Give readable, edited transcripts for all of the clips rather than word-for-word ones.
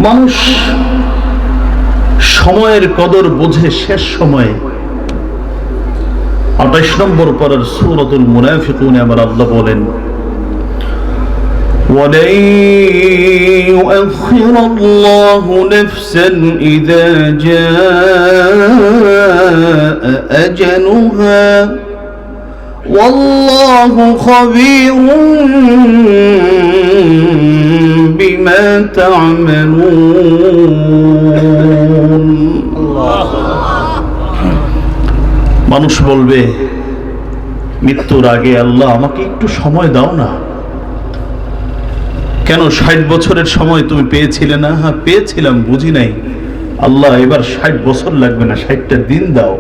মানুষ সময়ের কদর বোঝে শেষ সময়ে। 28 নম্বর পারার সূরাতুল মুনাফিকুন আমার আল্লাহ বলেন, وَلَن يُؤَخِّرَ اللَّهُ نَفْسًا إِذَا جَاءَ أَجَلُهَا وَاللَّهُ خَبِيرٌ بِمَا تَعْمَلُونَ। মানুষ বলবে মৃত্যুর আগে, আল্লাহ আমাকে একটু সময় দাও না। কেন 60 বছরের সময় তুমি পেয়েছিলে না? হ্যাঁ পেয়েছিলাম, বুঝি নাই। আল্লাহ এবার 60 বছর লাগবে না, 60টা দিন দাও।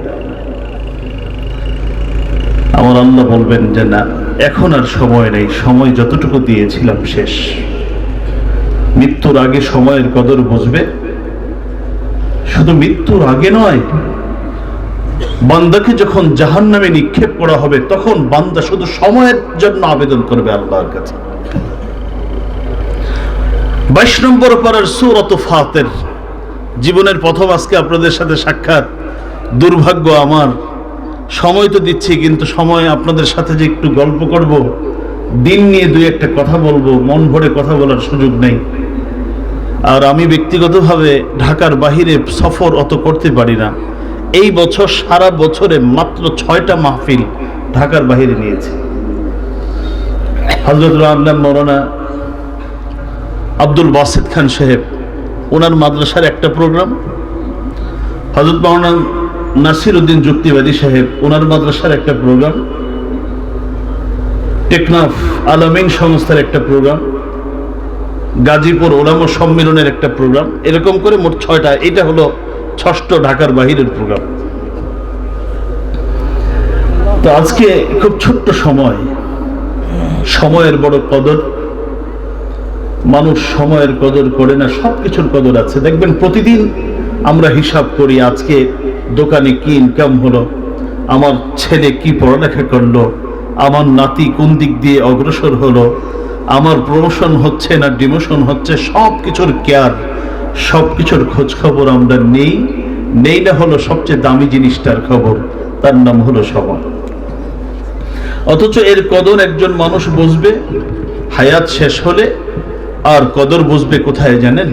আমার আল্লাহ বলবেন যে না, এখন আর সময় নেই, সময় যতটুকু দিয়েছিলাম শেষ। মৃত্যুর আগে সময়ের কদর বুঝবে। শুধু মৃত্যুর আগে নয়, বান্দাকে যখন জাহান্নামে নিক্ষেপ করা হবে তখন বান্দা শুধু সময়ের জন্য আবেদন করবে আল্লাহর কাছে। 22 নম্বর পারার সূরাত ফাতির, জীবনের প্রথম আজকে আপনাদের সাথে সাক্ষাৎ। দুর্ভাগ্য আমার, সময় তো দিচ্ছি কিন্তু সময় আপনাদের সাথে যে একটু গল্প করব, দিন নিয়ে দুই একটা কথা বলবো, মন ভরে কথা বলার সুযোগ নেই। আর আমি ব্যক্তিগতভাবে ঢাকার বাহিরে সফর অত করতে পারি না। এই বছর সারা বছরে মাত্র 6টা মাহফিল ঢাকার বাহিরে নিয়েছি। হযরত মাওলানা আব্দুল বাসিত খান সাহেব, ওনার মাদ্রাসার একটা প্রোগ্রাম। হযরত মাওলানা নাসির উদ্দিন যুক্তিবাদী সাহেব, ওনার মাদ্রাসার একটা প্রোগ্রাম। টেকনাফ আলামিন সংস্থার একটা প্রোগ্রাম। গাজীপুর ওলামা সম্মেলনের একটা প্রোগ্রাম। এরকম করে মোট 6টা। এটা হলো 6ষ্ঠ ঢাকার বাহিরের প্রোগ্রাম। তো আজকে খুব ছোট্ট সময়, সময়ের বড় কদর। মানুষ সময়ের কদর করে না, সবকিছুর কদর আছে। দেখবেন প্রতিদিন আমরা হিসাব করি, আজকে দোকানে কি ইনকাম হলো, আমার ছেলে কি পড়ালেখা করলো, আমার নাতি কোন দিক দিয়ে অগ্রসর হলো, আমার প্রমোশন হচ্ছে না ডিমোশন হচ্ছে, সবকিছুর কেয়ার, সবকিছুর খোঁজ খবর আমরা নেই না হলো সবচেয়ে দামি জিনিসটার খবর, তার নাম হলো সময়। অথচ এর কদর একজন মানুষ বুঝবে হায়াত শেষ হলে। আর কদর বুঝবে কোথায় জানেন?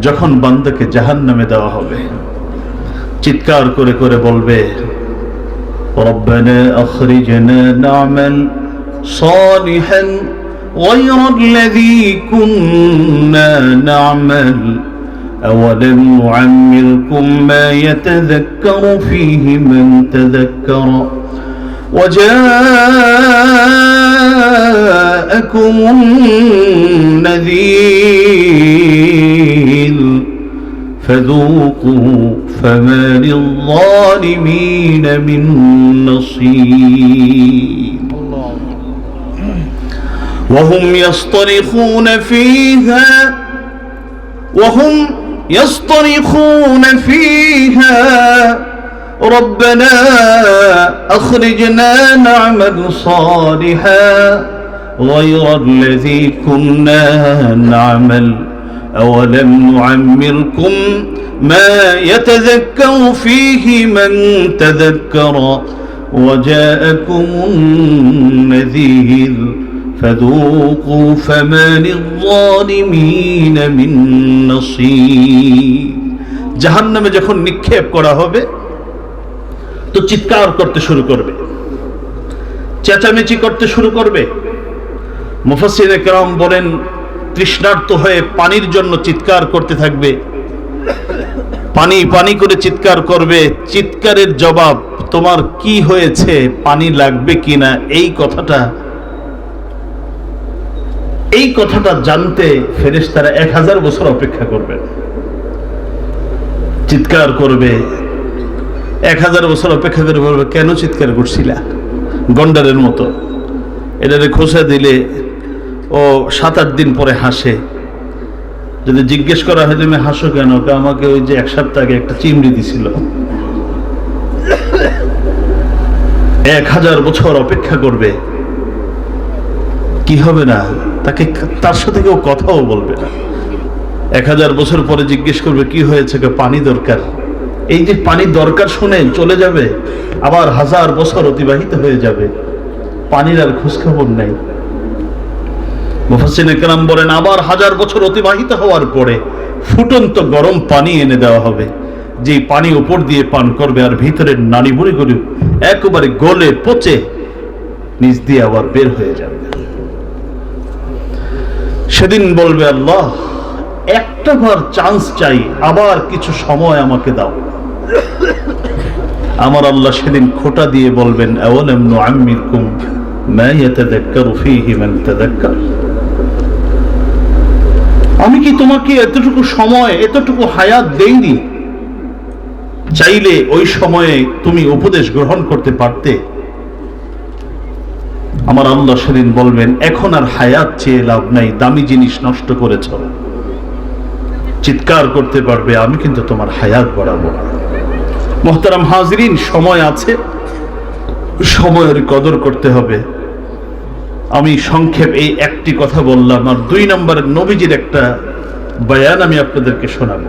যখন বান্দাকে জাহান্নামে দেওয়া হবে, চিৎকার করে করে বলবে, রব্বানা আখরিজনা না'মাল সালিহান গায়রাল্লাযী কুন্না না'মাল আওয়ালাম নু'আম্মিরকুম মা ইয়াতাযাক্কারু ফীহি মান তাযাক্কারা وجاءكم النذير فذوقوا فما للظالمين من نصير وهم يصطرخون فيها ربنا أخرجنا نعمل صالحا غير الذي كنا نعمل أولم نعمركم ما يتذكر فيه من تذكر وجاءكم النذير فذوقوا فما للظالمين من نصير। জাহান্নামে যখন নিক্ষেপ করা হবে তো চিৎকার করতে শুরু করবে, চেঁচামেচি করতে শুরু করবে। মুফাসসিরে কেরাম বলেন, তৃষ্ণার্ত হয়ে পানির জন্য চিৎকার করতে থাকবে, পানি পানি করে চিৎকার করবে। চিৎকারের জবাব, তোমার কি হয়েছে, পানি লাগবে কিনা, এই কথাটা জানতে ফেরেশতারা 1000 বছর অপেক্ষা করবে। চিৎকার করবে, 1000 বছর অপেক্ষা করে বলবে, কেন চিৎকার করছিলা? গন্ডারের মতো। এটারে খোসা দিলে ও 7-8 দিন পরে হাসে। যদি জিজ্ঞেস করা হয় তুমি হাসো কেন, আমাকে ওই যে 1 সপ্তাহ আগে একটা চিমড়ি দিছিল। 1000 বছর অপেক্ষা করবে, কি হবে না, তার সাথে কেউ কথাও বলবে না। 1000 বছর পরে জিজ্ঞেস করবে কি হয়েছে, পানি দরকার। এই যে পানি দরকার শুনে চলে যাবে, আবার 1000 বছর অতিবাহিত হয়ে যাবে, পানির আর খোঁজখবর নেই। মুফাসসিরিনে কেরাম বলেন আবার 1000 বছর অতিবাহিত হওয়ার পরে ফুটন্ত গরম পানি এনে দেওয়া হবে, যে পানি উপর দিয়ে পান করবে আর ভিতরের নাড়িভুড়িগুলো একেবারে গলে পচে নিচ দিয়ে আবার বের হয়ে যাবে। সেদিন বলবে আল্লাহ একটা বার চান্স চাই, আবার কিছু সময় আমাকে দাও। আমার আল্লাহ সেদিন খোঁটা দিয়ে বলবেন আওয়ালাম নুআম্মিরকুম মা ইয়াতাযাক্কারু ফীহি মান তাযাক্কার, আমি কি তোমাকে এতটুকু সময় এতটুকু হায়াত দেইনি? চাইলে ওই সময়ে তুমি উপদেশ গ্রহণ করতে পারতে। আমার আল্লাহ সেদিন বলবেন এখন আর হায়াত চেয়ে লাভ নাই, দামি জিনিস নষ্ট করেছ। চিৎকার করতে পারবে আমি কিন্তু তোমার হায়াত বাড়াবো। মুহতারাম হাজিরিন, সময় আছে, সময়ের কদর করতে হবে। আমি সংক্ষেপ এই একটি কথা বললাম, আর 2 নম্বরের নবীজির একটা বয়ান আমি আপনাদেরকে শোনাবো।